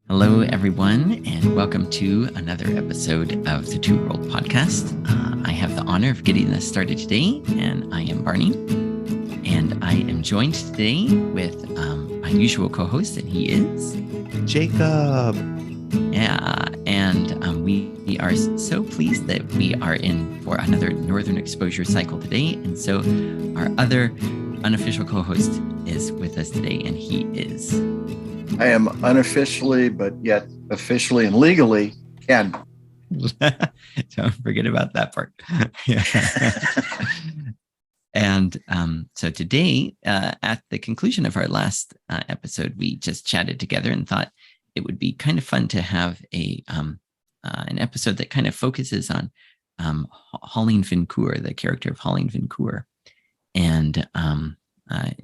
Hello, everyone, and welcome to another episode of the Two World Podcast. I have the honor of getting us started today, and I am Barney. And I am joined today with my usual co-host, and he is Jacob. Yeah, and we are so pleased that we are in for another Northern Exposure cycle today. And so our other unofficial co-host is with us today, and he is... I am unofficially, but yet officially and legally Ken. Don't forget about that part. Yeah. And so today, at the conclusion of our last episode, we just chatted together and thought it would be kind of fun to have an episode that kind of focuses on Holleen Vincour, the character of Holleen Vincour. And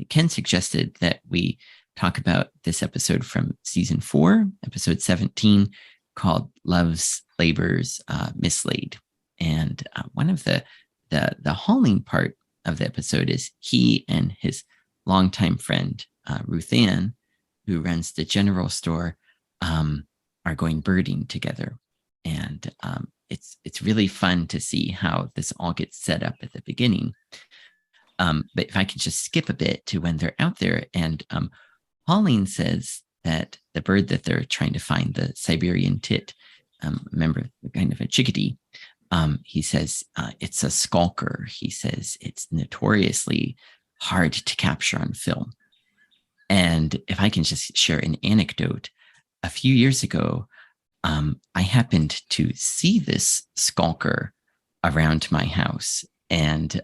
Ken suggested that we talk about this episode from season 4, episode 17, called Love's Labors Mislaid. And one of the Holleen part of the episode is he and his longtime friend, Ruth Ann, who runs the general store, are going birding together. And it's really fun to see how this all gets set up at the beginning. But if I could just skip a bit to when they're out there, and Holleen says that the bird that they're trying to find, the Siberian tit, remember, kind of a chickadee, he says it's a skulker. He says it's notoriously hard to capture on film. And if I can just share an anecdote, a few years ago, I happened to see this skulker around my house, and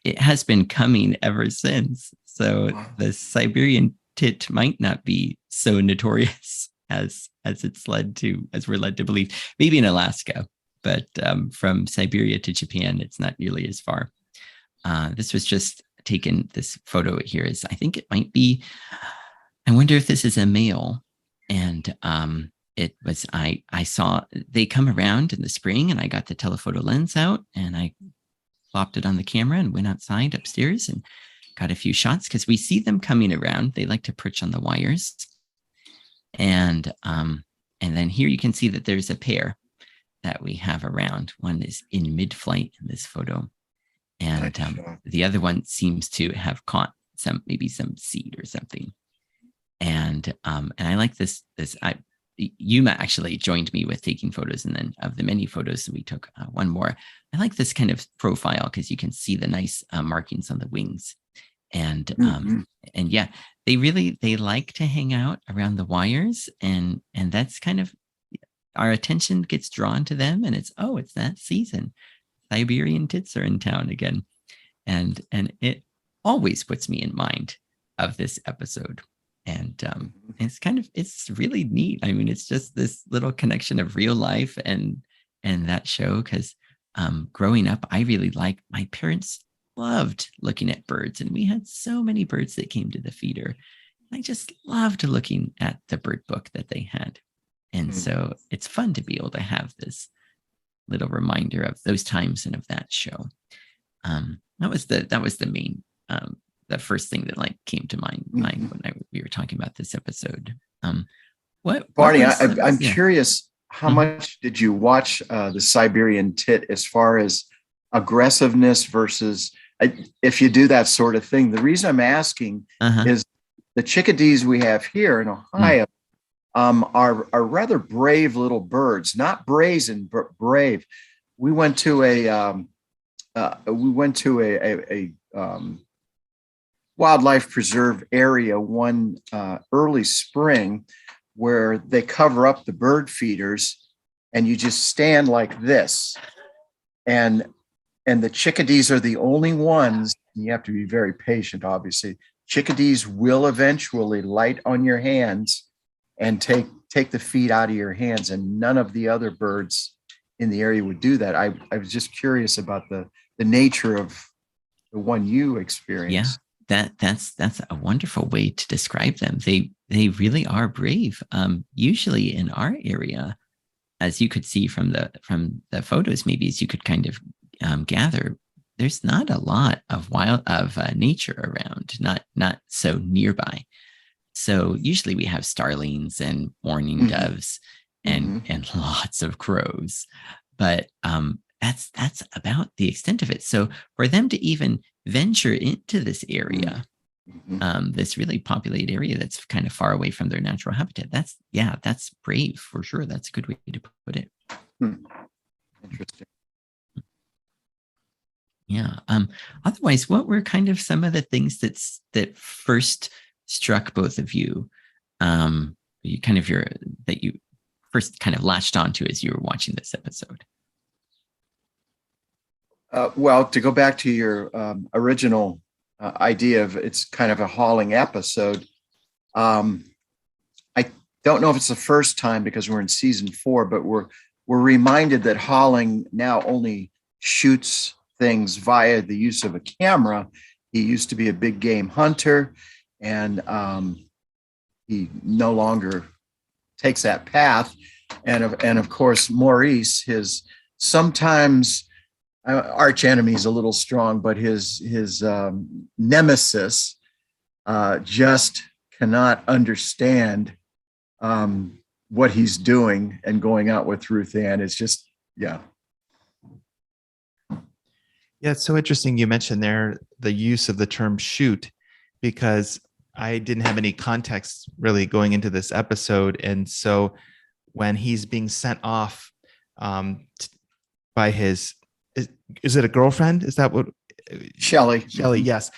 it has been coming ever since. So the Siberian tit might not be so notorious as we're led to believe. Maybe in Alaska, but from Siberia to Japan, it's not nearly as far. This was just taken. This photo here is, I think it might be, I wonder if this is a male. And it was, I saw they come around in the spring, and I got the telephoto lens out and I plopped it on the camera and went outside upstairs and got a few shots, because we see them coming around. They like to perch on the wires. And then here you can see that there's a pair that we have around. One is in mid-flight in this photo. And the other one seems to have caught maybe some seed or something. And I like this. Yuma actually joined me with taking photos, and then of the many photos, we took one more. I like this kind of profile because you can see the nice markings on the wings. And and yeah, they like to hang out around the wires, and that's kind of, our attention gets drawn to them, and it's that season. Siberian tits are in town again, and it always puts me in mind of this episode. And it's really neat. I mean, it's just this little connection of real life and that show, because growing up, I really liked, my parents loved looking at birds, and we had so many birds that came to the feeder. I just loved looking at the bird book that they had. And so it's fun to be able to have this little reminder of those times and of that show. That was the main, the first thing that came to mind when we were talking about this episode. Barney, I'm curious, how much did you watch the Siberian tit as far as aggressiveness versus, if you do that sort of thing? The reason I'm asking is the chickadees we have here in Ohio are rather brave little birds, not brazen, but brave. We went to a wildlife preserve area one early spring, where they cover up the bird feeders, and you just stand like this, and the chickadees are the only ones. You have to be very patient, obviously. Chickadees will eventually light on your hands and take the feed out of your hands, and none of the other birds in the area would do that. I was just curious about the nature of the one you experienced. Yeah, that's a wonderful way to describe them. They really are brave. Usually in our area, as you could see from the photos, maybe as you could kind of gather, there's not a lot of nature around, not so nearby. So usually we have starlings and mourning doves and lots of crows, but that's about the extent of it. So for them to even venture into this area, this really populated area that's kind of far away from their natural habitat, that's brave for sure. That's a good way to put it. Interesting. Yeah. Otherwise, what were kind of some of the things that first struck both of you? You kind of that you first kind of latched onto as you were watching this episode. Well, to go back to your original idea of it's kind of a hauling episode, I don't know if it's the first time because we're in season 4, but we're reminded that Holling now only shoots things via the use of a camera. He used to be a big game hunter, and he no longer takes that path. And of course, Maurice, his sometimes arch enemy, is a little strong, but his nemesis just cannot understand what he's doing and going out with Ruth Ann. It's just, yeah. Yeah, it's so interesting you mentioned there the use of the term shoot, because I didn't have any context really going into this episode. And so when he's being sent off by his, is it a girlfriend? Is that what? Shelley, yes.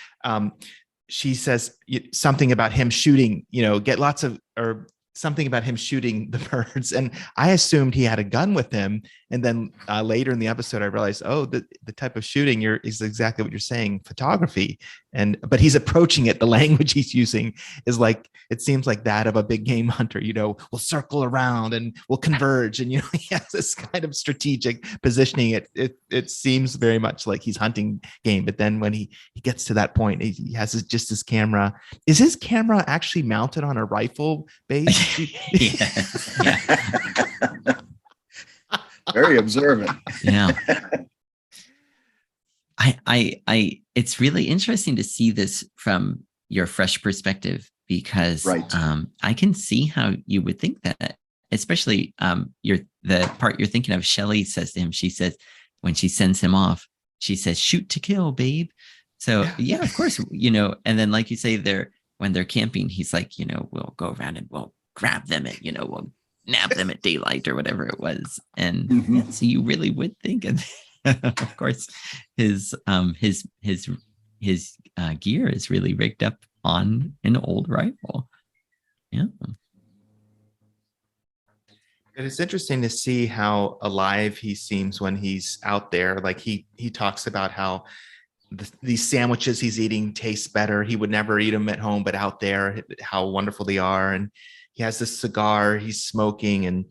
She says something about him shooting, get lots of, or something about him shooting the birds. And I assumed he had a gun with him. And then later in the episode, I realized, the type of shooting is exactly what you're saying, photography. But he's approaching it. The language he's using is like, it seems like that of a big game hunter, we'll circle around and we'll converge. And, he has this kind of strategic positioning. It seems very much like he's hunting game. But then when he gets to that point, he has just his camera. Is his camera actually mounted on a rifle base? Yes. Yeah. Very observant. Yeah. It's really interesting to see this from your fresh perspective, because I can see how you would think that, especially the part you're thinking of. Shelley says to him, she says, when she sends him off, she says, "Shoot to kill, babe." So yeah, of course, and then like you say, when they're camping, he's like, we'll go around and we'll grab them and, we'll nab them at daylight or whatever it was. And so you really would think, and of course, his gear is really rigged up on an old rifle. Yeah. It is interesting to see how alive he seems when he's out there. Like he talks about how these sandwiches he's eating taste better. He would never eat them at home, but out there, how wonderful they are. And he has this cigar he's smoking, and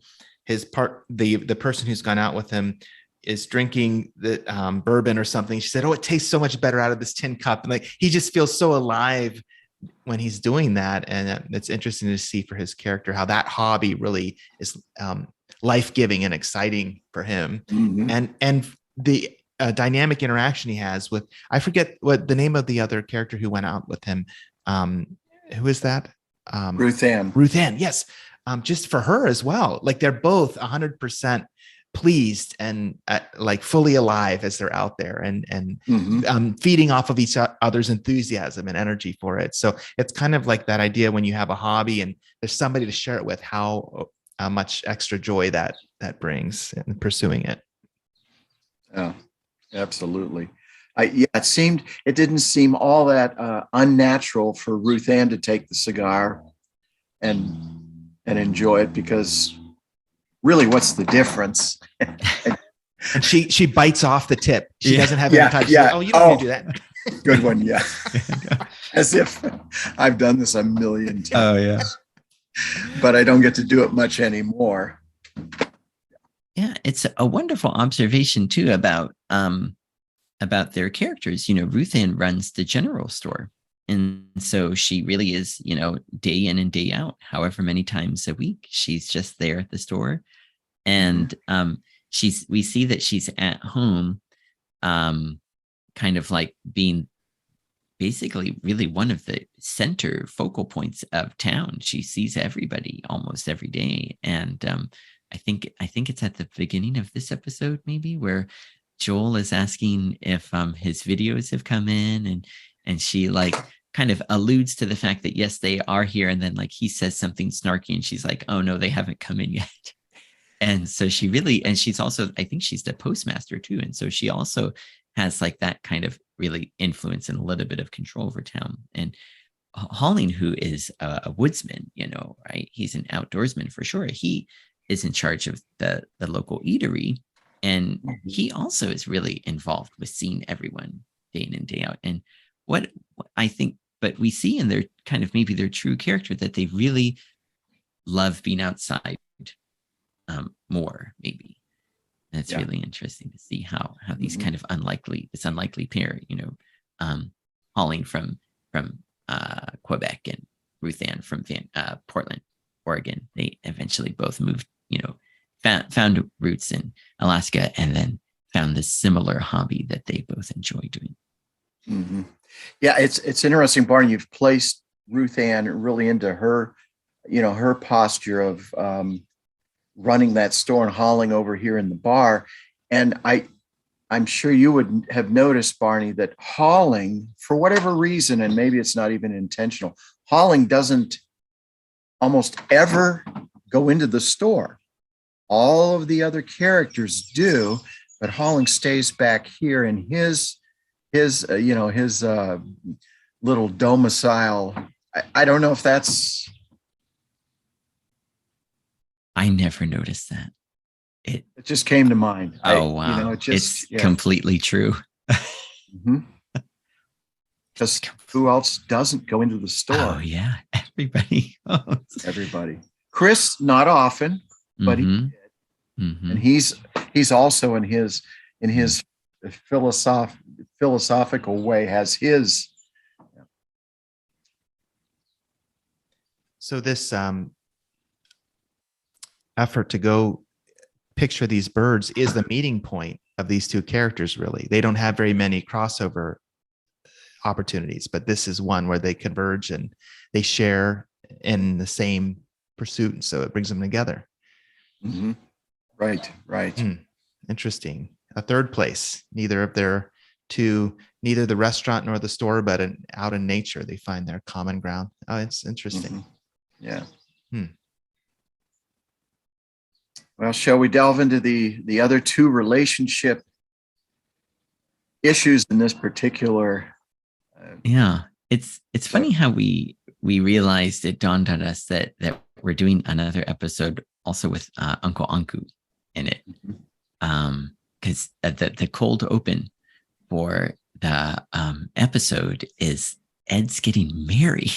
the person who's gone out with him is drinking the bourbon or something. She said, "Oh, it tastes so much better out of this tin cup." And like, he just feels so alive when he's doing that. And it's interesting to see for his character how that hobby really is life-giving and exciting for him. And the dynamic interaction he has with, I forget what the name of the other character who went out with him. Who is that? Ruth Ann. Ruth Ann, yes. Just for her as well. Like they're both 100% pleased and like fully alive as they're out there and feeding off of each other's enthusiasm and energy for it. So it's kind of like that idea when you have a hobby and there's somebody to share it with, how much extra joy that brings in pursuing it. Yeah, absolutely. It didn't seem all that unnatural for Ruth Ann to take the cigar and enjoy it, because really, what's the difference? And she bites off the tip. She doesn't have any time. Yeah. Like, "Oh, you don't need to do that." Good one. Yeah. As if I've done this a million times. Oh yeah. But I don't get to do it much anymore. Yeah, it's a wonderful observation too about their characters. Ruth Ann runs the general store, and so she really is, day in and day out, however many times a week, she's just there at the store. And we see that she's at home, kind of like being basically really one of the center focal points of town. She sees everybody almost every day. And I think it's at the beginning of this episode, maybe, where Joel is asking if his videos have come in, and she like kind of alludes to the fact that yes, they are here. And then like he says something snarky and she's like, oh no, they haven't come in yet. And so she really, and she's also, I think she's the postmaster too. And so she also has like that kind of really influence and a little bit of control over town. And Holling, who is a woodsman, right? He's an outdoorsman for sure. He is in charge of the local eatery. And he also is really involved with seeing everyone day in and day out. And what I think, but we see in their kind of maybe their true character that they really love being outside more, maybe. That's really interesting to see how these kind of this unlikely pair, Holling from Quebec and Ruth Ann from Portland, Oregon. They eventually both moved, found roots in Alaska, and then found this similar hobby that they both enjoy doing. Mm-hmm. Yeah, it's interesting, Barney. You've placed Ruth Ann really into her, her posture of running that store and Holling over here in the bar. And I'm sure you would have noticed, Barney, that Holling, for whatever reason, and maybe it's not even intentional, Holling doesn't almost ever go into the store. All of the other characters do, but Holling stays back here in his little domicile. I don't know if that's. I never noticed that. It just came to mind. Wow. It's completely true. Because who else doesn't go into the store? Oh yeah, everybody. Everybody. Chris, not often, but he did. And he's also in his philosophical way has his. So this effort to go picture these birds is the meeting point of these two characters. Really, they don't have very many crossover opportunities, but this is one where they converge and they share in the same pursuit, and so it brings them together. Right. Interesting. A third place, neither the restaurant nor the store, but out in nature, they find their common ground. Oh, it's interesting. Yeah. Well, shall we delve into the other two relationship issues in this particular? Yeah, it's funny how we realized, it dawned on us that we're doing another episode also with Uncle Anku in it, because the cold open for the episode is Ed's getting married.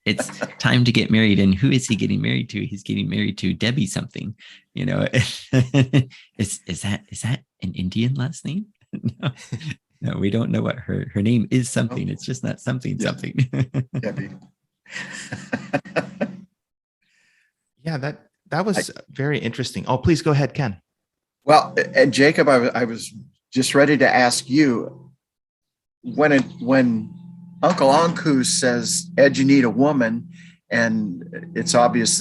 It's time to get married, and who is he getting married to? He's getting married to Debbie something. Is that an Indian last name? No, we don't know what her name is. Something. It's just not something. Debbie. Yeah, that was very interesting. Oh, please go ahead, Ken. Well, and Jacob, I was just ready to ask you, when Uncle Anku says, Ed, you need a woman, and it's obvious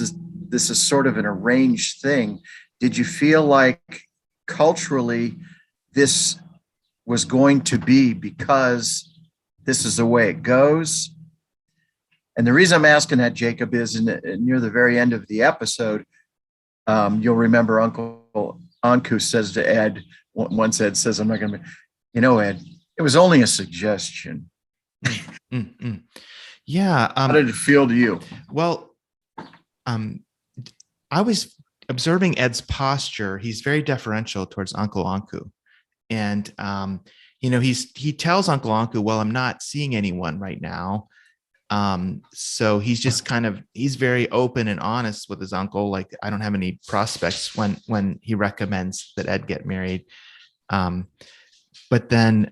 this is sort of an arranged thing. Did you feel like culturally this was going to be because this is the way it goes? And the reason I'm asking that, Jacob, is near the very end of the episode, you'll remember Uncle Anku says to Ed, once Ed says, I'm not going to, Ed, it was only a suggestion. Yeah. How did it feel to you? Well, I was observing Ed's posture. He's very deferential towards Uncle Anku. And, he tells Uncle Anku, well, I'm not seeing anyone right now. So he's just he's very open and honest with his uncle. Like, I don't have any prospects when he recommends that Ed get married. But then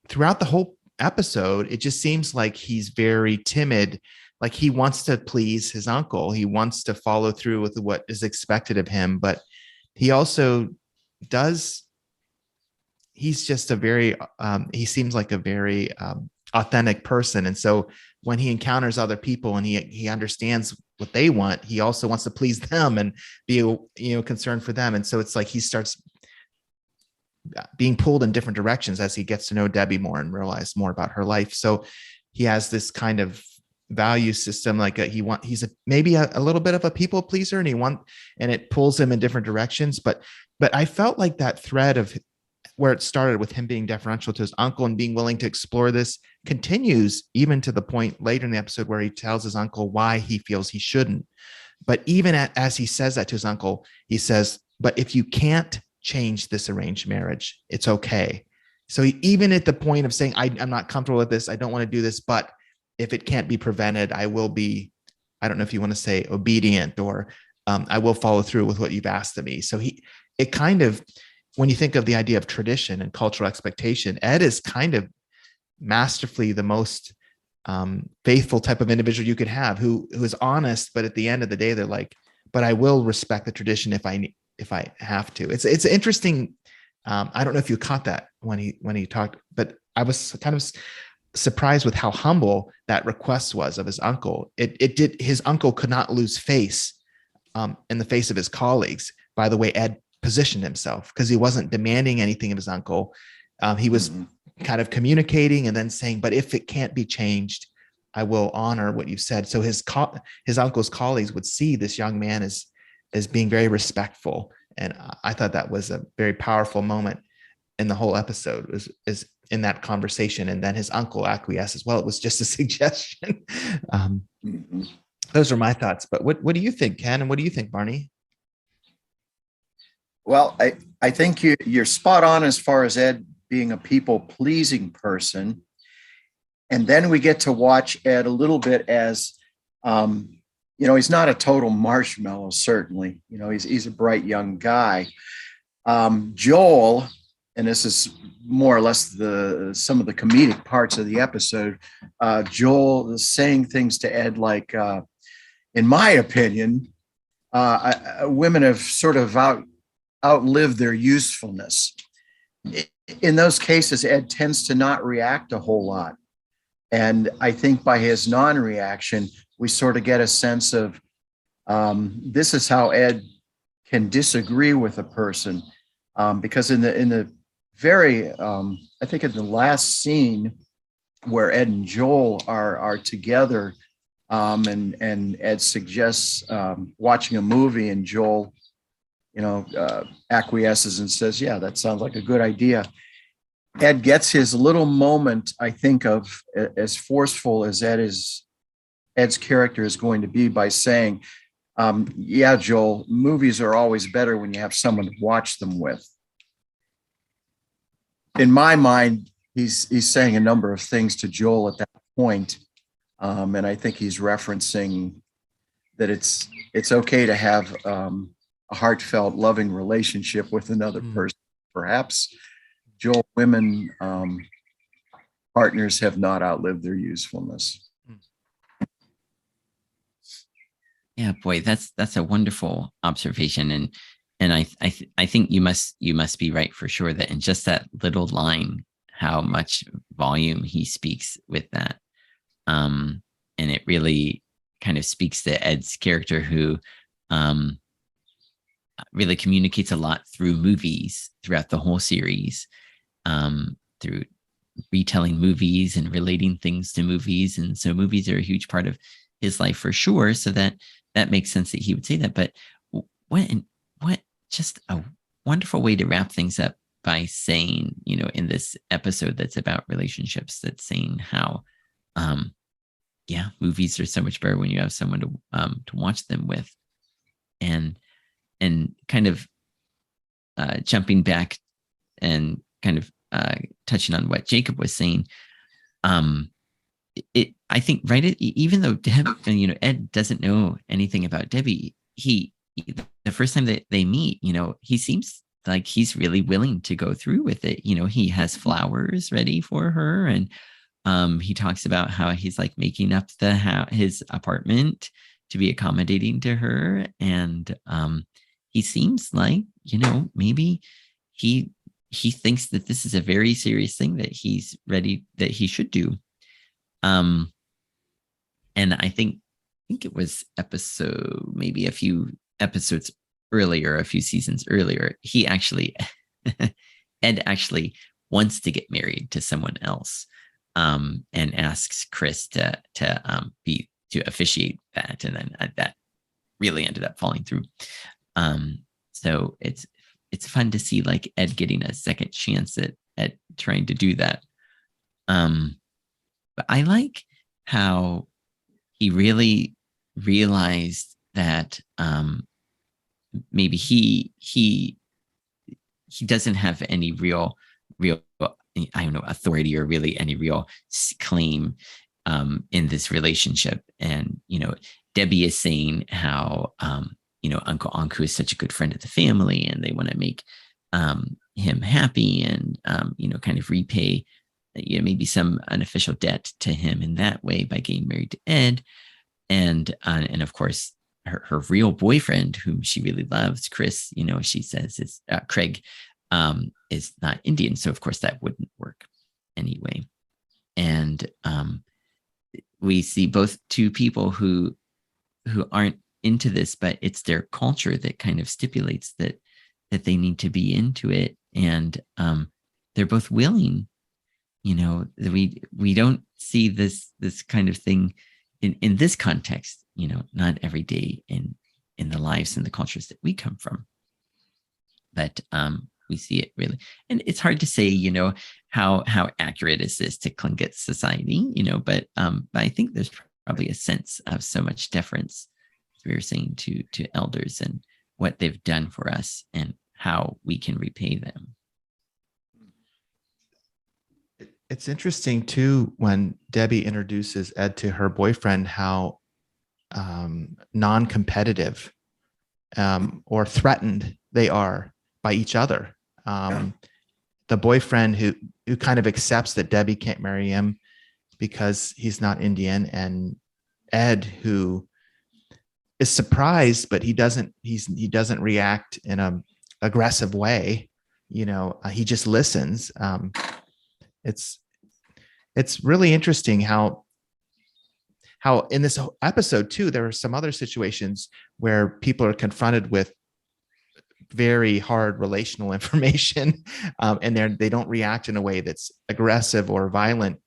throughout the whole episode, it just seems like he's very timid. Like, he wants to please his uncle. He wants to follow through with what is expected of him, but he also does he's just a very he seems like a very authentic person. And so when he encounters other people and he understands what they want, he also wants to please them and be, concerned for them. And so it's like he starts being pulled in different directions as he gets to know Debbie more and realize more about her life. So he has this kind of value system, like maybe a little bit of a people pleaser, and it pulls him in different directions. But I felt like that thread of where it started with him being deferential to his uncle and being willing to explore this continues even to the point later in the episode where he tells his uncle why he feels he shouldn't. But even as he says that to his uncle, he says, but if you can't change this arranged marriage, it's okay. So even at the point of saying, I'm not comfortable with this, I don't want to do this, but if it can't be prevented, I will be, I don't know if you want to say obedient, or I will follow through with what you've asked of me. So it kind of, when you think of the idea of tradition and cultural expectation, Ed is kind of masterfully the most faithful type of individual you could have, who is honest, but at the end of the day, they're like, but I will respect the tradition if I have to. It's interesting. I don't know if you caught that when he talked, but I was kind of surprised with how humble that request was of his uncle. His uncle could not lose face in the face of his colleagues by the way Ed positioned himself, because he wasn't demanding anything of his uncle. He was kind of communicating and then saying, but if it can't be changed, I will honor what you said. So his uncle's colleagues would see this young man as being very respectful. And I thought that was a very powerful moment in the whole episode, is in that conversation. And then his uncle acquiesced as well. It was just a suggestion. Those are my thoughts. But what do you think, Ken? And what do you think, Barney? Well, I think you're spot on as far as Ed being a people-pleasing person. And then we get to watch Ed a little bit as, he's not a total marshmallow, certainly. He's a bright young guy. Joel, and this is more or less some of the comedic parts of the episode, Joel is saying things to Ed like, in my opinion, women have sort of outlived their usefulness. In those cases, Ed tends to not react a whole lot. And I think by his non-reaction, we sort of get a sense of this is how Ed can disagree with a person. Because in the very, I think in the last scene where Ed and Joel are together, and Ed suggests watching a movie, and Joel acquiesces and says, yeah, that sounds like a good idea. Ed gets his little moment, I think, of as forceful as Ed's character is going to be, by saying, yeah, Joel, movies are always better when you have someone to watch them with. In my mind, he's saying a number of things to Joel at that point. And I think he's referencing that it's okay to have a heartfelt, loving relationship with another person. Perhaps Joel women partners have not outlived their usefulness. Yeah, boy, that's a wonderful observation, and I think you must be right for sure that in just that little line, how much volume he speaks with that, and it really kind of speaks to Ed's character, who really communicates a lot through movies throughout the whole series, through retelling movies and relating things to movies. And so movies are a huge part of his life for sure. So that makes sense that he would say that. But what just a wonderful way to wrap things up by saying, in this episode that's about relationships, that's saying how, movies are so much better when you have someone to watch them with. And kind of jumping back and kind of touching on what Jacob was saying, I think, right, even though Ed doesn't know anything about Debbie, the first time that they meet, he seems like he's really willing to go through with it. He has flowers ready for her, and he talks about how he's like making up his apartment to be accommodating to her, and he seems like maybe he he thinks that this is a very serious thing that he's ready, that he should do. And I think it was maybe a few episodes earlier, a few seasons earlier, he actually Ed actually wants to get married to someone else, and asks Chris to officiate that, and then that really ended up falling through. So it's fun to see like Ed getting a second chance at trying to do that. But I like how he really realized that maybe he doesn't have any real I don't know, authority, or really any real claim in this relationship. And Debbie is saying how Uncle Anku is such a good friend of the family, and they want to make him happy, and kind of repay maybe some unofficial debt to him in that way by getting married to Ed. And of course her real boyfriend, whom she really loves, Chris, she says is Craig, is not Indian, so of course that wouldn't work anyway. And we see both two people who aren't into this, but it's their culture that kind of stipulates that they need to be into it, and they're both willing. We don't see this kind of thing in this context, not every day in the lives and the cultures that we come from. But we see it really, and it's hard to say, how accurate is this to Tlingit society, but I think there's probably a sense of so much deference, as we were saying, to elders and what they've done for us and how we can repay them. It's interesting too, when Debbie introduces Ed to her boyfriend, how non-competitive or threatened they are by each other. The boyfriend who kind of accepts that Debbie can't marry him because he's not Indian, and Ed, who is surprised, but he doesn't react in a aggressive way. He just listens. It's really interesting how in this episode too, there are some other situations where people are confronted with very hard relational information, and they don't react in a way that's aggressive or violent.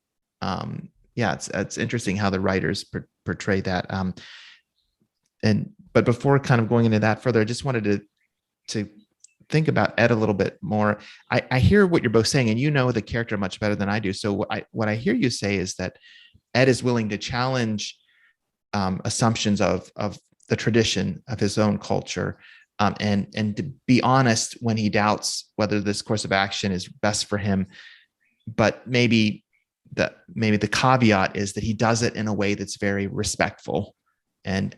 It's interesting how the writers portray that. But before kind of going into that further, I just wanted to think about Ed a little bit more. I hear what you're both saying, and the character much better than I do. So what I hear you say is that Ed is willing to challenge assumptions of the tradition of his own culture, and to be honest when he doubts whether this course of action is best for him. But maybe the caveat is that he does it in a way that's very respectful and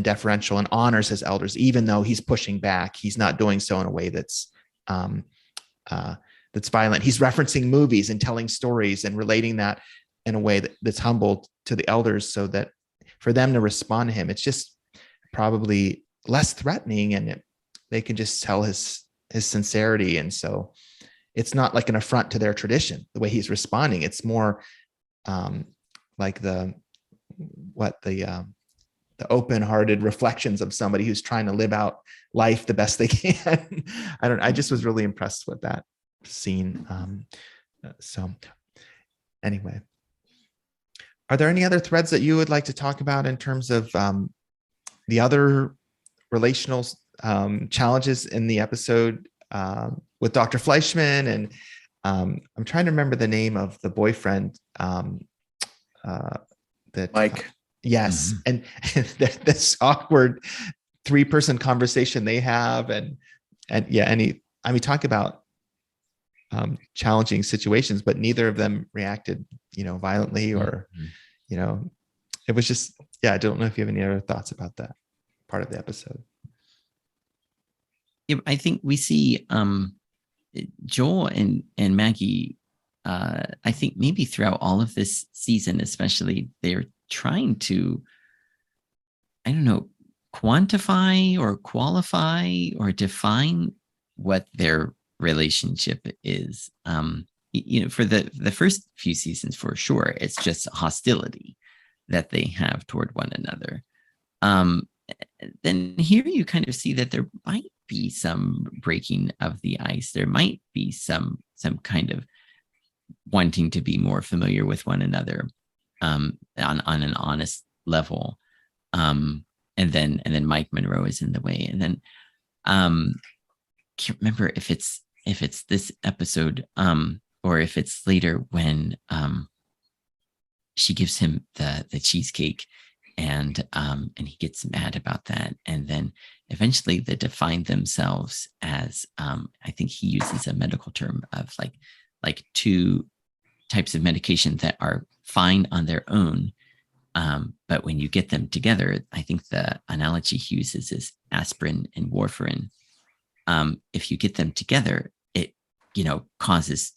deferential, and honors his elders, even though he's pushing back. He's not doing so in a way that's violent. He's referencing movies and telling stories and relating that in a way that's humble to the elders, so that for them to respond to him, it's just probably less threatening, and they can just tell his sincerity. And so it's not like an affront to their tradition, the way he's responding. It's more like the open-hearted reflections of somebody who's trying to live out life the best they can. I just was really impressed with that scene. So anyway, are there any other threads that you would like to talk about in terms of the other relational challenges in the episode with Dr. Fleischman? And I'm trying to remember the name of the boyfriend that Mike. Yes. Mm-hmm. And this awkward 3-person conversation they have, and talk about challenging situations, but neither of them reacted, violently, or, it was just, I don't know if you have any other thoughts about that part of the episode. Yeah, I think we see Joel and Maggie, I think maybe throughout all of this season, especially, they're trying to, quantify or qualify or define what their relationship is, for the first few seasons, for sure, it's just hostility that they have toward one another. Then here you kind of see that there might be some breaking of the ice. There might be some kind of wanting to be more familiar with one another, on an honest level. And then Mike Monroe is in the way. And then can't remember if it's this episode, or if it's later when she gives him the cheesecake, and he gets mad about that. And then eventually they define themselves as, I think he uses a medical term of like two types of medication that are fine on their own. But when you get them together, I think the analogy he uses is aspirin and warfarin. If you get them together, it, causes,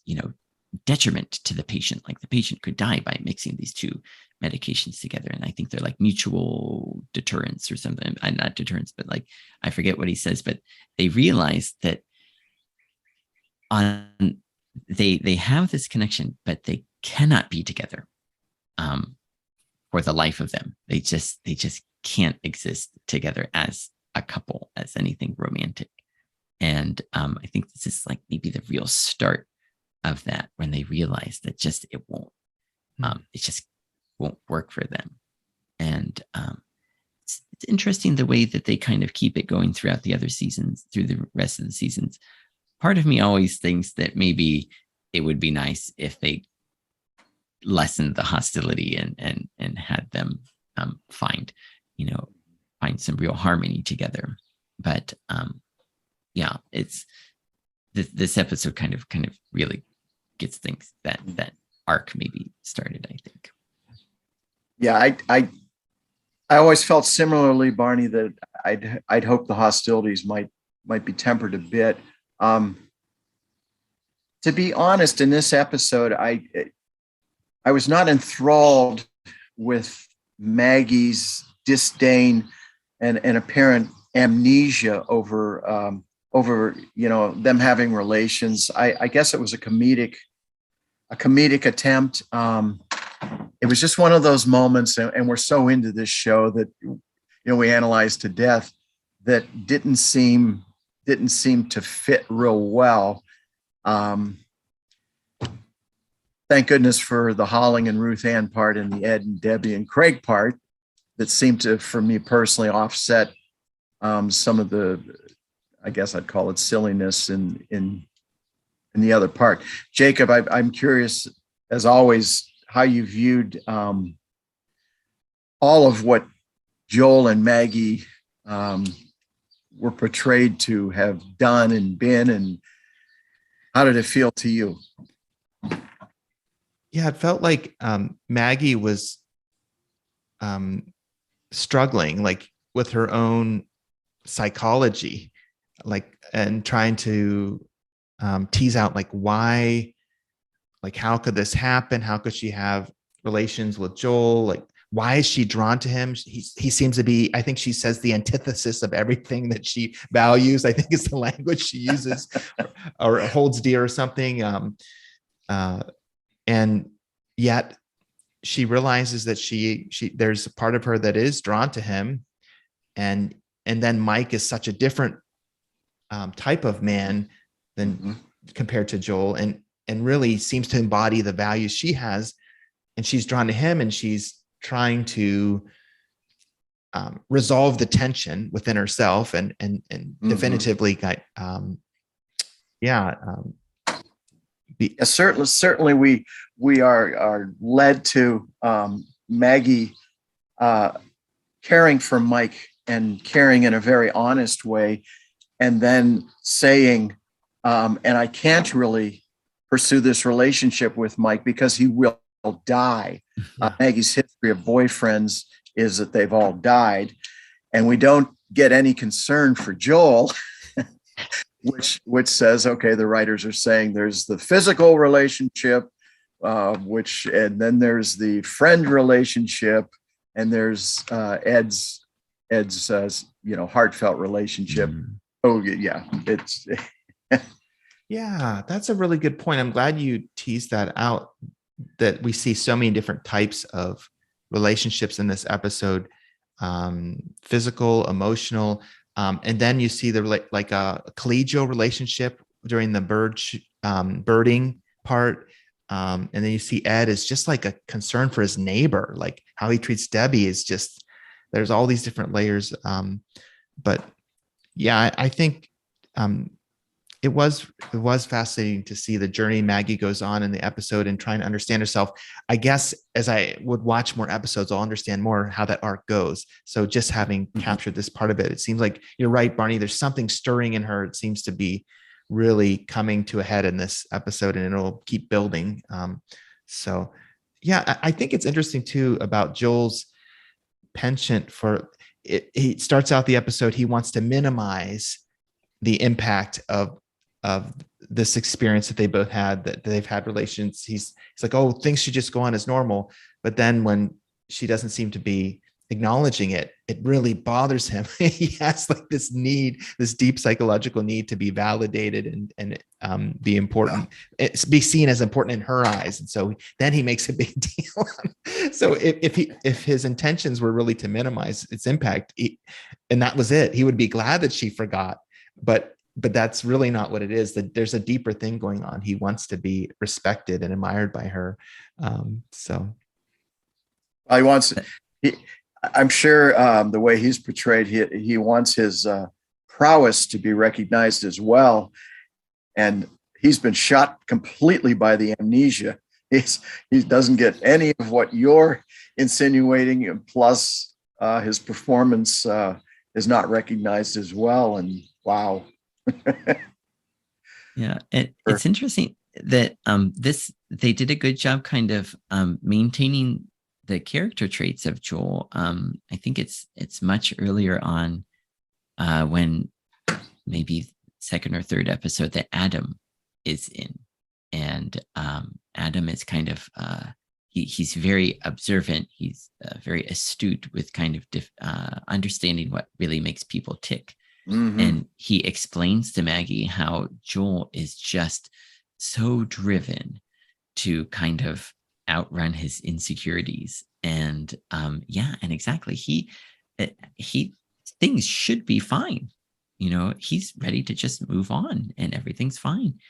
detriment to the patient. Like the patient could die by mixing these two medications together. And I think they're like mutual deterrence or something. Not deterrence, but like, I forget what he says, but they realize that they have this connection, but they cannot be together for the life of them. They just can't exist together as a couple, as anything romantic. And I think this is like maybe the real start of that, when they realize that it won't, it just won't work for them. And it's interesting the way that they kind of keep it going throughout the other seasons, through the rest of the seasons. Part of me always thinks that maybe it would be nice if they lessened the hostility and had them find some real harmony together. But yeah, it's this episode kind of really gets things that arc maybe started, I think. Yeah, I always felt similarly, Barney, that I'd hope the hostilities might be tempered a bit. To be honest, in this episode, I was not enthralled with Maggie's disdain and apparent amnesia over them having relations. I guess it was a comedic attempt. It was just one of those moments, and we're so into this show that we analyze to death, that didn't seem to fit real well. Thank goodness for the Holling and Ruth Ann part and the Ed and Debbie and Craig part that seemed to, for me personally, offset some of the, I guess I'd call it, silliness in the other part. Jacob, I'm curious, as always, how you viewed all of what Joel and Maggie were portrayed to have done and been, and how did it feel to you? Yeah, it felt like Maggie was struggling, like with her own psychology, like, and trying to tease out like why, like how could this happen? How could she have relations with Joel? Like, why is she drawn to him? He seems to be, I think she says, the antithesis of everything that she values, I think is the language she uses, or holds dear or something. And yet she realizes that she there's a part of her that is drawn to him. And then Mike is such a different type of man than compared to Joel, and really seems to embody the values she has. And she's drawn to him, and she's trying to resolve the tension within herself, and definitively certainly we are led to Maggie caring for Mike, and caring in a very honest way, and then saying, and I can't really pursue this relationship with Mike because he will die. Maggie's history of boyfriends is that they've all died, and we don't get any concern for Joel, which says, okay, the writers are saying there's the physical relationship, and then there's the friend relationship, and there's Ed's heartfelt relationship. Oh yeah, it's Yeah, that's a really good point. I'm glad you teased that out, that we see so many different types of relationships in this episode, physical, emotional, and then you see the like a collegial relationship during the birding part. And then you see Ed is just like a concern for his neighbor, like how he treats Debbie is just, there's all these different layers. But yeah, I think um, it was fascinating to see the journey Maggie goes on in the episode and trying to understand herself. I guess as I would watch more episodes, I'll understand more how that arc goes. So just having captured this part of it, it seems like you're right, Barney. There's something stirring in her. It seems to be really coming to a head in this episode, and it'll keep building. So yeah, I think it's interesting too about Joel's penchant for it. He starts out the episode, he wants to minimize the impact of this experience that they both had, that they've had relations. He's like, oh, things should just go on as normal. But then when she doesn't seem to be acknowledging it, it really bothers him. He has like this need, this deep psychological need to be validated and be important, it's be seen as important in her eyes. And so then he makes a big deal. So if his intentions were really to minimize its impact, and that was it, he would be glad that she forgot. But that's really not what it is. That there's a deeper thing going on. He wants to be respected and admired by her. So He wants. I'm sure the way he's portrayed, he wants his prowess to be recognized as well. And he's been shot completely by the amnesia. He doesn't get any of what you're insinuating, and plus his performance is not recognized as well. And wow. Yeah, it's interesting that they did a good job kind of maintaining the character traits of Joel. I think it's much earlier on when maybe second or third episode that Adam is in, and Adam is kind of he's very observant. He's very astute with kind of understanding what really makes people tick. Mm-hmm. And he explains to Maggie how Joel is just so driven to kind of outrun his insecurities. And and exactly, he things should be fine. He's ready to just move on and everything's fine.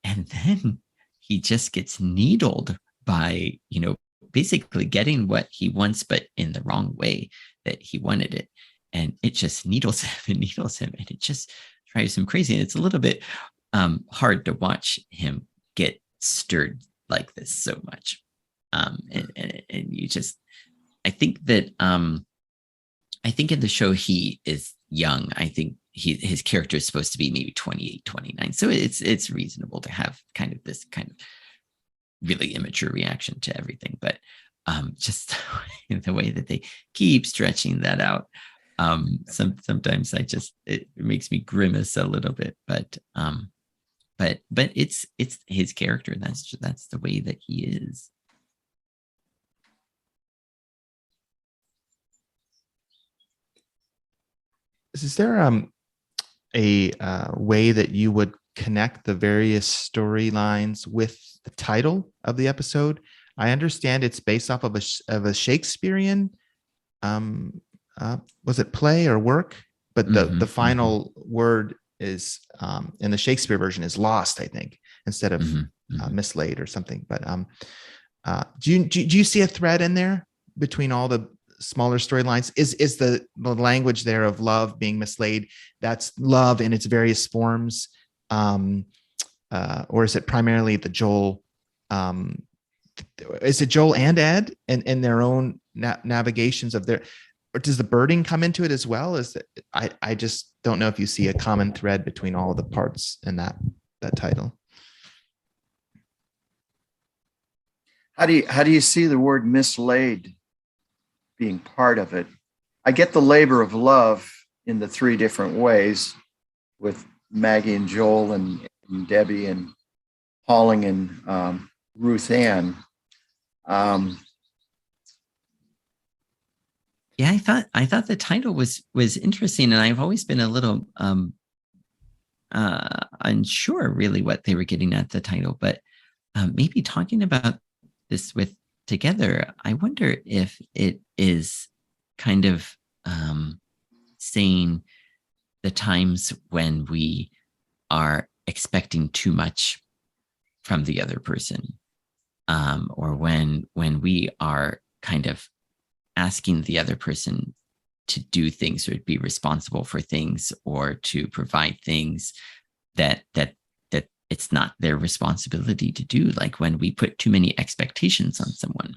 And then he just gets needled by, basically getting what he wants, but in the wrong way that he wanted it. And it just needles him, and it just drives him crazy. And it's a little bit hard to watch him get stirred like this so much. And you just, I think in the show he is young. I think his character is supposed to be maybe 28, 29. So it's reasonable to have kind of this kind of really immature reaction to everything. But just the way that they keep stretching that out. Sometimes it makes me grimace a little bit, but it's his character. That's the way that he is. Is there a way that you would connect the various storylines with the title of the episode? I understand it's based off of a Shakespearean was it play or work? But the final word is in the Shakespeare version is lost, I think, instead of mislaid or something. But do you see a thread in there between all the smaller storylines? Is the language there of love being mislaid? That's love in its various forms, or is it primarily the Joel? Is it Joel and Ed and their own navigations of their? Or does the birding come into it as well? I just don't know if you see a common thread between all the parts in that title. How do you see the word mislaid being part of it? I get the labor of love in the three different ways with Maggie and Joel and Debbie and Pauling and Ruth Ann. Yeah, I thought the title was interesting, and I've always been a little unsure really what they were getting at the title, but maybe talking about this with together, I wonder if it is kind of saying the times when we are expecting too much from the other person, or when we are kind of asking the other person to do things or to be responsible for things or to provide things that it's not their responsibility to do, like when we put too many expectations on someone.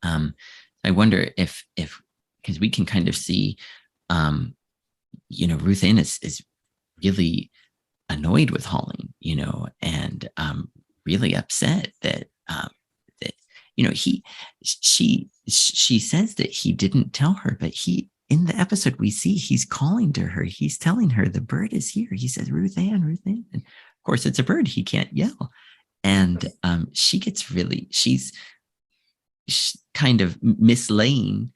I wonder if because we can kind of see Ruth Ann is really annoyed with Holling, and really upset that she says that he didn't tell her, but in the episode we see he's calling to her. He's telling her the bird is here. He says, Ruth Ann, Ruth Ann. And of course it's a bird. He can't yell. And she's kind of mislaying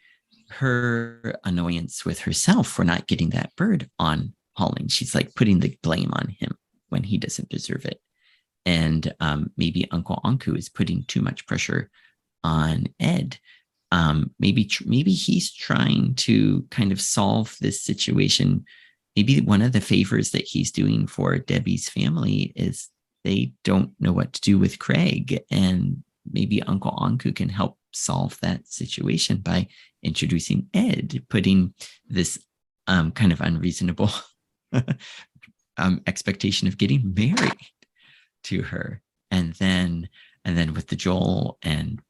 her annoyance with herself for not getting that bird on Holling. She's like putting the blame on him when he doesn't deserve it. And maybe Uncle Anku is putting too much pressure on Ed. Maybe he's trying to kind of solve this situation. Maybe one of the favors that he's doing for Debbie's family is they don't know what to do with Craig, and maybe Uncle Anku can help solve that situation by introducing Ed, putting this kind of unreasonable expectation of getting married to her, and then with the Joel and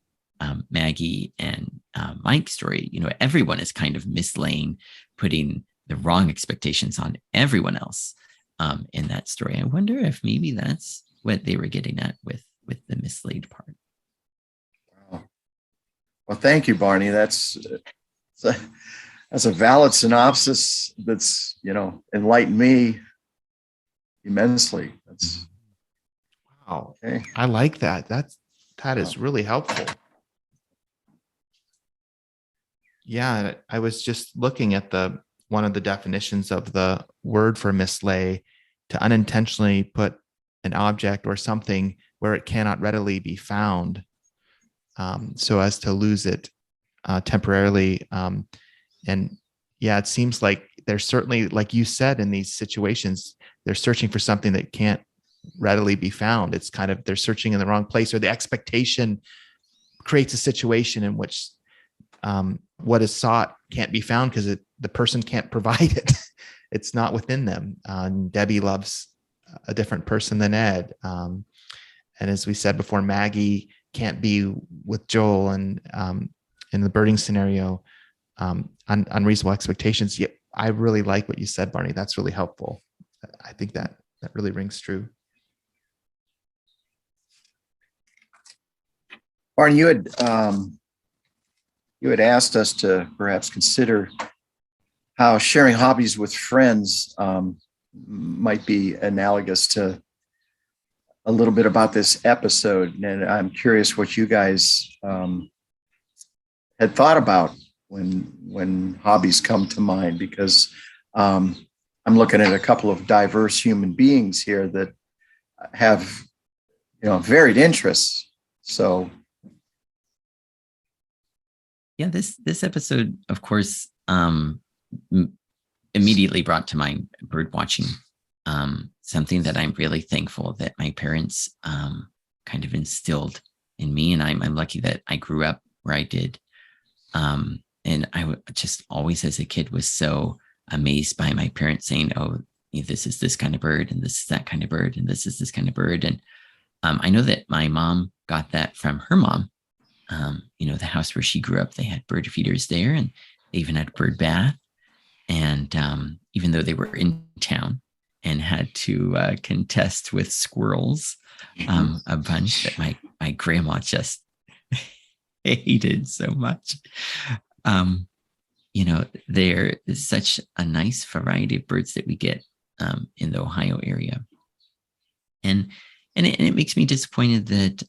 Maggie and Mike story, everyone is kind of mislaying, putting the wrong expectations on everyone else in that story. I wonder if maybe that's what they were getting at with the mislaid part. Wow. Well, thank you, Barney. That's a valid synopsis that's enlightened me immensely. That's wow. Okay. I like that. That is really helpful. Yeah, I was just looking at one of the definitions of the word for mislay, to unintentionally put an object or something where it cannot readily be found, so as to lose it temporarily. And yeah, it seems like there's certainly, like you said, in these situations, they're searching for something that can't readily be found. It's kind of, they're searching in the wrong place, or the expectation creates a situation in which what is sought can't be found because the person can't provide it. It's not within them. Debbie loves a different person than Ed. And as we said before, Maggie can't be with Joel, and in the birding scenario, unreasonable expectations. Yeah, I really like what you said, Barney. That's really helpful. I think that really rings true. Barney, you had asked us to perhaps consider how sharing hobbies with friends might be analogous to a little bit about this episode. And I'm curious what you guys had thought about when hobbies come to mind, because I'm looking at a couple of diverse human beings here that have, varied interests. So yeah, this episode, of course, immediately brought to mind bird watching, something that I'm really thankful that my parents kind of instilled in me, and I'm lucky that I grew up where I did. And I just always, as a kid, was so amazed by my parents saying, "Oh, this is this kind of bird, and this is that kind of bird, and this is this kind of bird." And I know that my mom got that from her mom. The house where she grew up, they had bird feeders there, and they even had a bird bath. And even though they were in town and had to contest with squirrels, a bunch that my grandma just hated so much. There is such a nice variety of birds that we get in the Ohio area. And it makes me disappointed that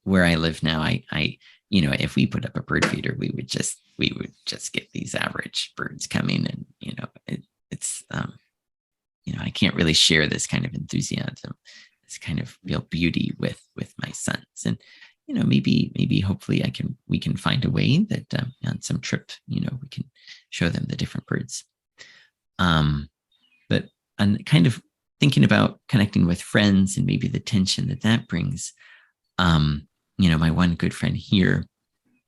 where I live now, I if we put up a bird feeder, we would just get these average birds coming, and it's I can't really share this kind of enthusiasm, this kind of real beauty with my sons. And maybe hopefully we can find a way that on some trip, we can show them the different birds. But I'm kind of thinking about connecting with friends and maybe the tension that brings. My one good friend here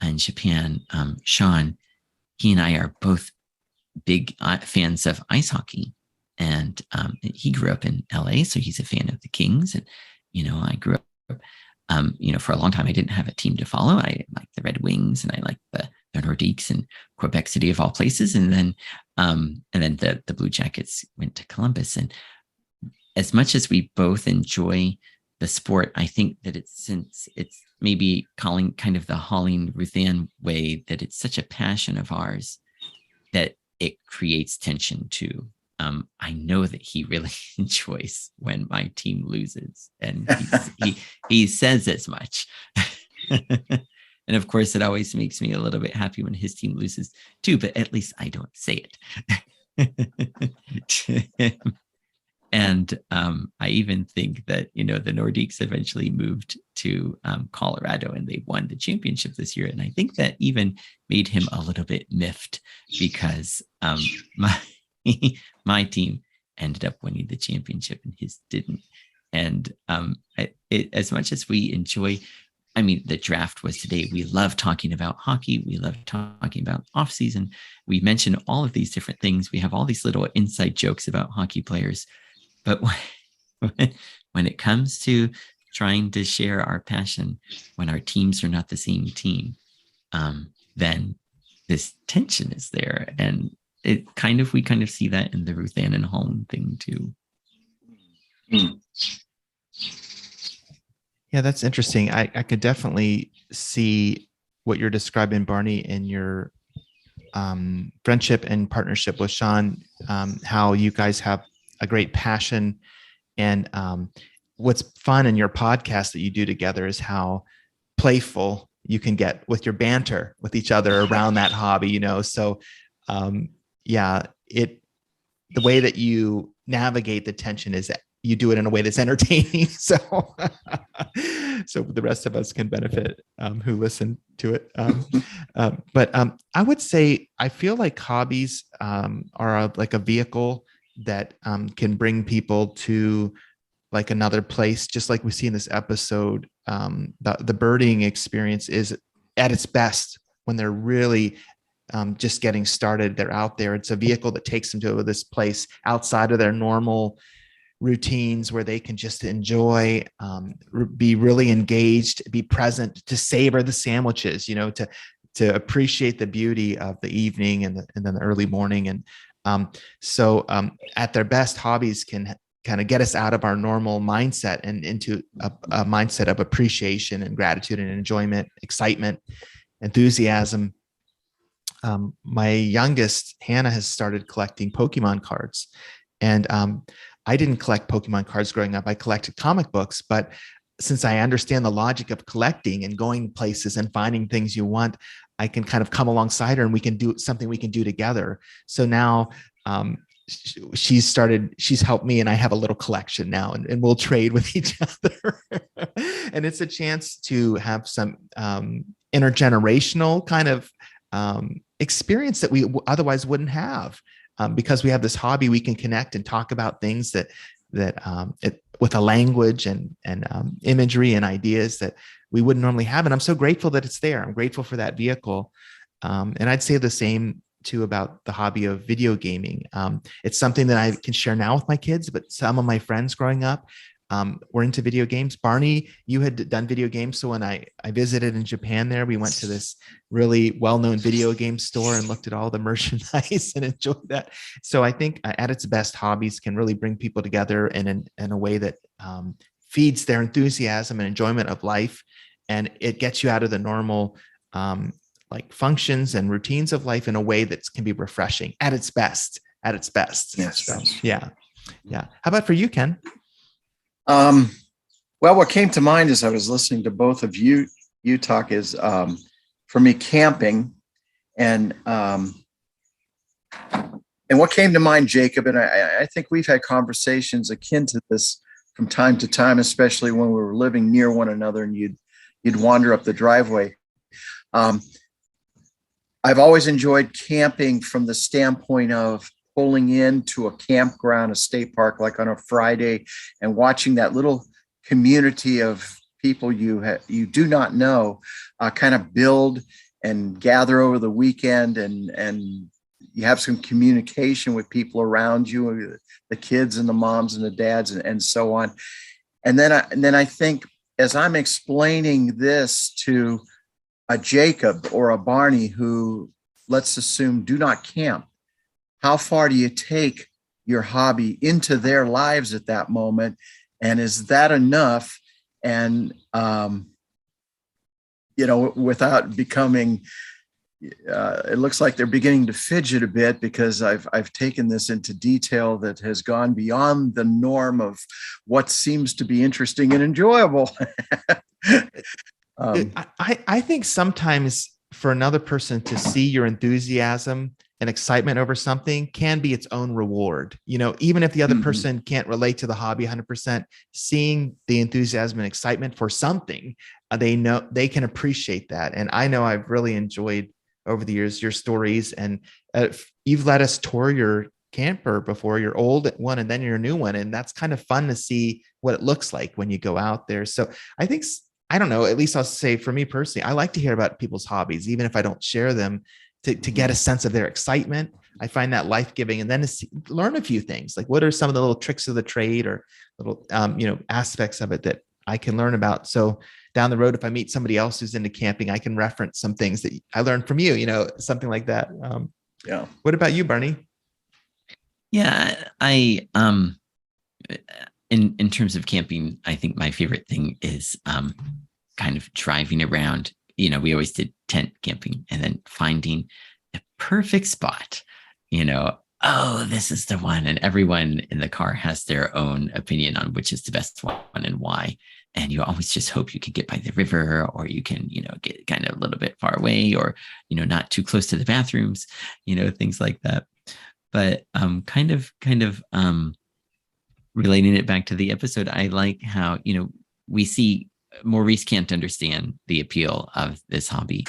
in Japan, Sean, he and I are both big fans of ice hockey. And he grew up in LA, so he's a fan of the Kings. And, I grew up, for a long time, I didn't have a team to follow. I liked the Red Wings and I liked the Nordiques in Quebec City of all places. And then the Blue Jackets went to Columbus. And as much as we both enjoy the sport, I think that it's maybe calling kind of the Holling Ruthann way, that it's such a passion of ours that it creates tension too. I know that he really enjoys when my team loses, and he says as much. And of course, it always makes me a little bit happy when his team loses too, but at least I don't say it. And I even think that, the Nordiques eventually moved to Colorado and they won the championship this year. And I think that even made him a little bit miffed because my team ended up winning the championship and his didn't. And as much as we enjoy, the draft was today. We love talking about hockey. We love talking about off season. We mention all of these different things. We have all these little inside jokes about hockey players. But when it comes to trying to share our passion, when our teams are not the same team, then this tension is there. And we kind of see that in the Ruthann and Holland thing too. Yeah, that's interesting. I could definitely see what you're describing, Barney, in your friendship and partnership with Sean, how you guys have a great passion. And what's fun in your podcast that you do together is how playful you can get with your banter with each other around that hobby, So the way that you navigate the tension is that you do it in a way that's entertaining. So the rest of us can benefit who listen to it. But I would say, I feel like hobbies are like a vehicle that can bring people to like another place, just like we see in this episode. The birding experience is at its best when they're really just getting started. They're out there. It's a vehicle that takes them to this place outside of their normal routines where they can just enjoy, be really engaged, be present, to savor the sandwiches, to appreciate the beauty of the evening and then the early morning. And so at their best, hobbies can kind of get us out of our normal mindset and into a mindset of appreciation and gratitude and enjoyment, excitement, enthusiasm. My youngest, Hannah, has started collecting Pokemon cards. And I didn't collect Pokemon cards growing up. I collected comic books, but since I understand the logic of collecting and going places and finding things you want, I can kind of come alongside her and we can do something we can do together. So now she's helped me, and I have a little collection now, and we'll trade with each other. And it's a chance to have some intergenerational kind of experience that we otherwise wouldn't have. Because we have this hobby, we can connect and talk about things that with a language and imagery and ideas that we wouldn't normally have. And I'm so grateful that it's there. I'm grateful for that vehicle. And I'd say the same too about the hobby of video gaming. It's something that I can share now with my kids, but some of my friends growing up were into video games. Barney, you had done video games. So when I visited in Japan there, we went to this really well-known video game store and looked at all the merchandise and enjoyed that. So I think at its best, hobbies can really bring people together in a way that feeds their enthusiasm and enjoyment of life. And it gets you out of the normal like functions and routines of life in a way that can be refreshing at its best. Yes. So, yeah. How about for you, Ken? Well, what came to mind as I was listening to both of you talk is, for me, camping. And And what came to mind, Jacob, and I think we've had conversations akin to this from time to time, especially when we were living near one another and you'd wander up the driveway. Um, I've always enjoyed camping from the standpoint of pulling into a campground, a state park, like on a Friday, and watching that little community of people you do not know kind of build and gather over the weekend, and you have some communication with people around you, the kids and the moms and the dads, and so on. And then I think, as I'm explaining this to a Jacob or a Barney who, let's assume, do not camp, how far do you take your hobby into their lives at that moment? And is that enough? And, without becoming, it looks like they're beginning to fidget a bit, because I've taken this into detail that has gone beyond the norm of what seems to be interesting and enjoyable. I think sometimes for another person to see your enthusiasm and excitement over something can be its own reward. Even if the other person can't relate to the hobby 100%, seeing the enthusiasm and excitement for something, they know they can appreciate that. And I know I've really enjoyed over the years your stories, and you've let us tour your camper before, your old one and then your new one. And that's kind of fun to see what it looks like when you go out there. So I think, I don't know, at least I'll say for me personally, I like to hear about people's hobbies, even if I don't share them, to get a sense of their excitement. I find that life-giving. And then to learn a few things, like what are some of the little tricks of the trade or little, aspects of it that I can learn about. So down the road, if I meet somebody else who's into camping, I can reference some things that I learned from you, something like that. Yeah. What about you, Barney? Yeah, I in terms of camping, I think my favorite thing is kind of driving around. We always did tent camping, and then finding the perfect spot. Oh, this is the one, and everyone in the car has their own opinion on which is the best one and why. And you always just hope you can get by the river, or you can, get kind of a little bit far away, or, not too close to the bathrooms, things like that. But kind of relating it back to the episode, I like how, we see Maurice can't understand the appeal of this hobby,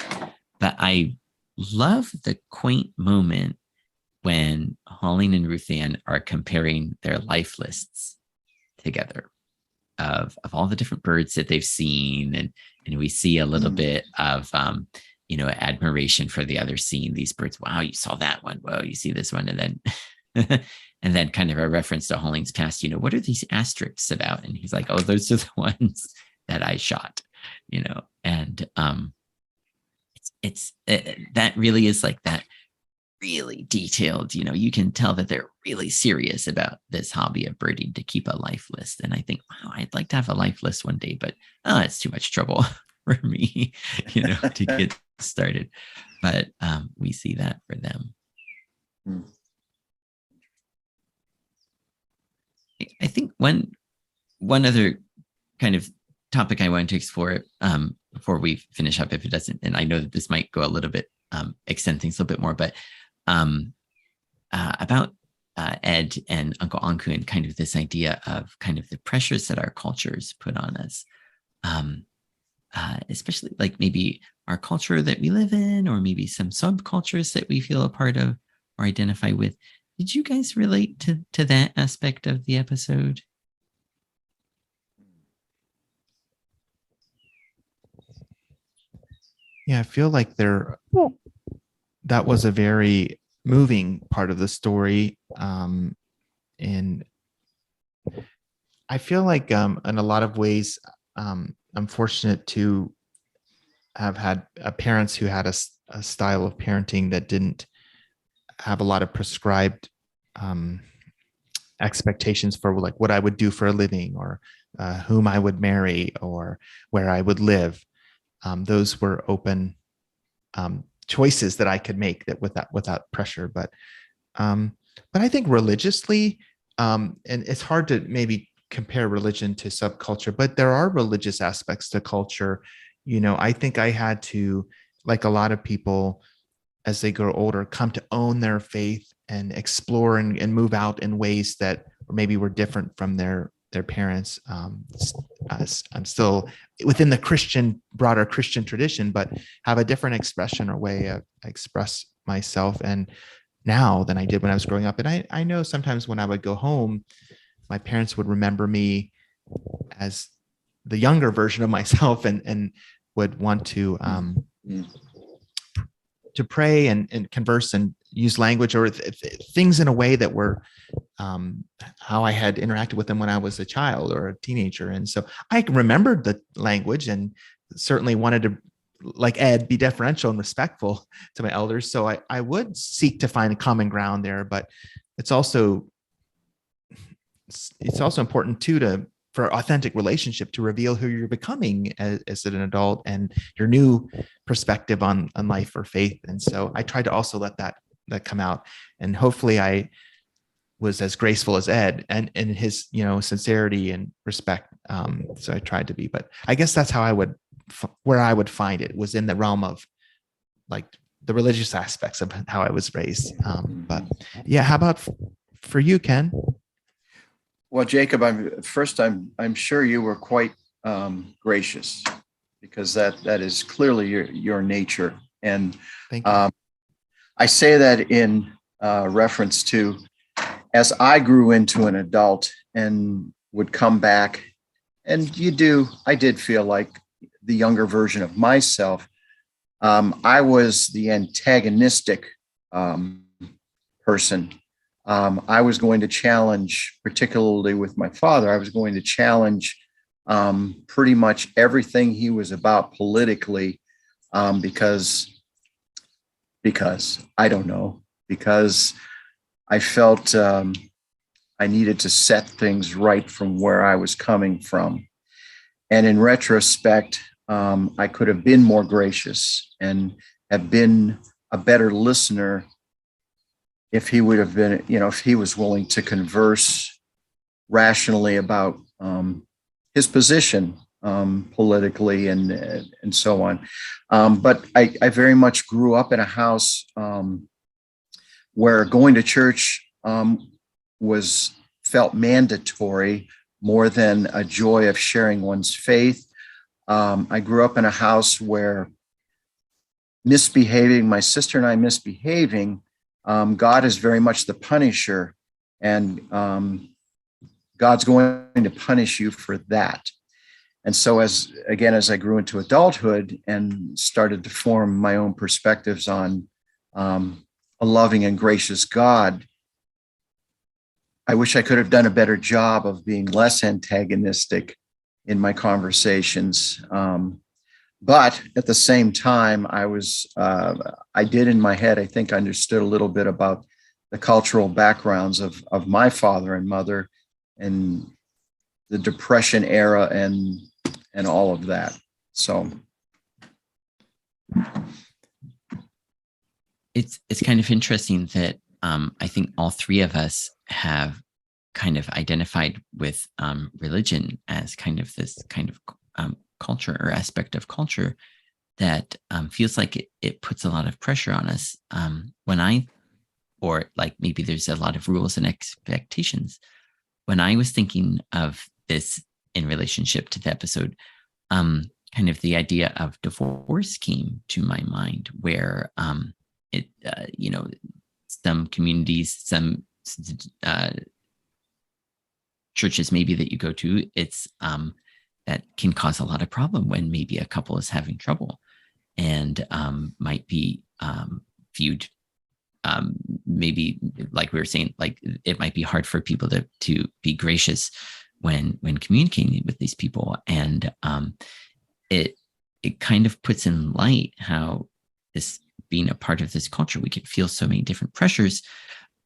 but I love the quaint moment when Holling and Ruth Ann are comparing their life lists together of all the different birds that they've seen. And we see a little bit of, admiration for the other, seeing these birds. Wow, you saw that one. Well, you see this one. And then, and then kind of a reference to Holling's past, what are these asterisks about? And he's like, oh, those are the ones that I shot, and that really is like that really detailed, you can tell that they're really serious about this hobby of birding, to keep a life list. And I think, wow, I'd like to have a life list one day, but it's too much trouble for me, to get started. But we see that for them. I think one other kind of topic I wanted to explore before we finish up, if it doesn't, and I know that this might go a little bit, extend things a little bit more, but about Ed and Uncle Anku, and kind of this idea of kind of the pressures that our cultures put on us, especially like maybe our culture that we live in, or maybe some subcultures that we feel a part of or identify with. Did you guys relate to that aspect of the episode? Yeah, I feel like that was a very moving part of the story. And I feel like in a lot of ways, I'm fortunate to have had parents who had a style of parenting that didn't have a lot of prescribed expectations for like what I would do for a living, or whom I would marry, or where I would live. Those were open choices that I could make that without pressure. But I think religiously, and it's hard to maybe compare religion to subculture, but there are religious aspects to culture. I think I had to, like a lot of people, as they grow older, come to own their faith explore and move out in ways that maybe were different from their parents. I'm still within the broader Christian tradition, but have a different expression or way of express myself and now than I did when I was growing up. And I know sometimes when I would go home, my parents would remember me as the younger version of myself and would want to pray and converse and use language or things in a way that were how I had interacted with them when I was a child or a teenager. And so I remembered the language and certainly wanted to, like Ed, be deferential and respectful to my elders. So I would seek to find a common ground there, but it's also important too for authentic relationship to reveal who you're becoming as an adult and your new perspective on life or faith. And so I tried to also let that come out, and hopefully I was as graceful as Ed and his, sincerity and respect. So I tried to be, but I guess that's how where I would find it was in the realm of like the religious aspects of how I was raised. But yeah, how about for you, Ken? Well, Jacob, I'm sure you were quite gracious, because that is clearly your nature. And Thank you. I say that in reference to, as I grew into an adult and would come back, and I did feel like the younger version of myself. I was the antagonistic person. I was going to challenge, particularly with my father, I was going to challenge pretty much everything he was about politically, because I don't know, because I felt I needed to set things right from where I was coming from. And in retrospect, I could have been more gracious and have been a better listener if he would have been, if he was willing to converse rationally about his position politically and so on. But I very much grew up in a house where going to church felt mandatory more than a joy of sharing one's faith. I grew up in a house where my sister and I misbehaving, God is very much the punisher, and God's going to punish you for that. And so as I grew into adulthood and started to form my own perspectives on a loving and gracious God, I wish I could have done a better job of being less antagonistic in my conversations. But at the same time, I did in my head, I think, understood a little bit about the cultural backgrounds of my father and mother and the Depression era and all of that. So it's kind of interesting that I think all three of us have kind of identified with religion as kind of this kind of culture or aspect of culture that feels like it puts a lot of pressure on us or like maybe there's a lot of rules and expectations. When I was thinking of this in relationship to the episode, kind of the idea of divorce came to my mind, where some communities, some churches maybe that you go to, it's that can cause a lot of problem when maybe a couple is having trouble and might be viewed maybe, like we were saying, like it might be hard for people to be gracious when communicating with these people. And it kind of puts in light how this being a part of this culture, we can feel so many different pressures.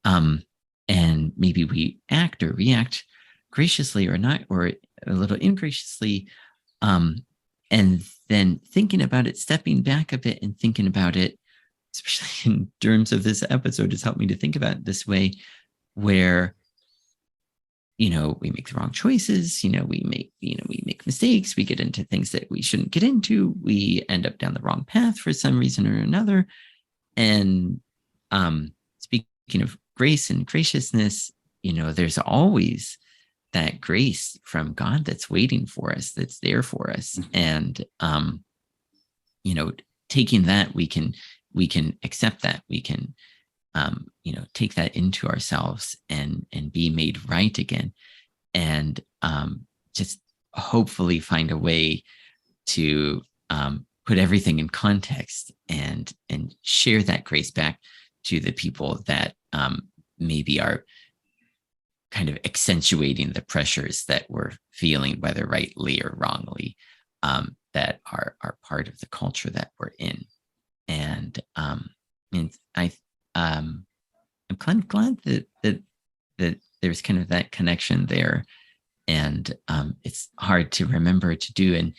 And maybe we act or react graciously or not, or a little ingraciously. And then thinking about it, stepping back a bit and thinking about it, especially in terms of this episode, has helped me to think about it this way, where, we make the wrong choices, we make mistakes, we get into things that we shouldn't get into, we end up down the wrong path for some reason or another. And speaking of grace and graciousness, there's always that grace from God that's waiting for us, that's there for us. And, taking that, we can accept that. We can, take that into ourselves and be made right again. And just hopefully find a way to put everything in context and share that grace back to the people that maybe are kind of accentuating the pressures that we're feeling, whether rightly or wrongly, that are part of the culture that we're in. And I'm glad that there's kind of that connection there, and it's hard to remember to do,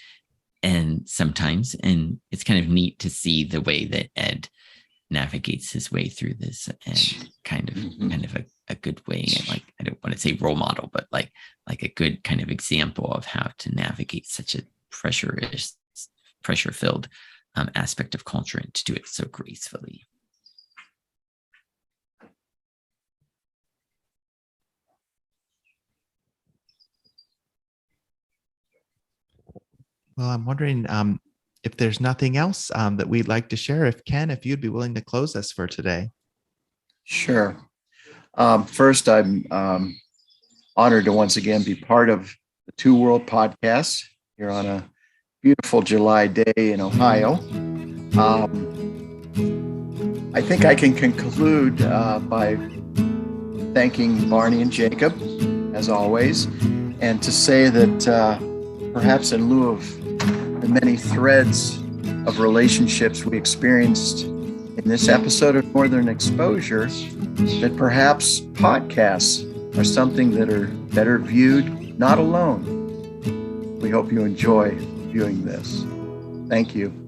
and sometimes, and it's kind of neat to see the way that Ed navigates his way through this, and kind of a good way, like, I don't want to say role model, but like a good kind of example of how to navigate such a pressure-filled aspect of culture, and to do it so gracefully. Well, I'm wondering if there's nothing else that we'd like to share. If you'd be willing to close us for today. Sure. First, I'm honored to once again be part of the Two World Podcast here on a beautiful July day in Ohio. I think I can conclude by thanking Barney and Jacob, as always, and to say that perhaps in lieu of the many threads of relationships we experienced in this episode of Northern Exposure, that perhaps podcasts are something that are better viewed not alone. We hope you enjoy viewing this. Thank you.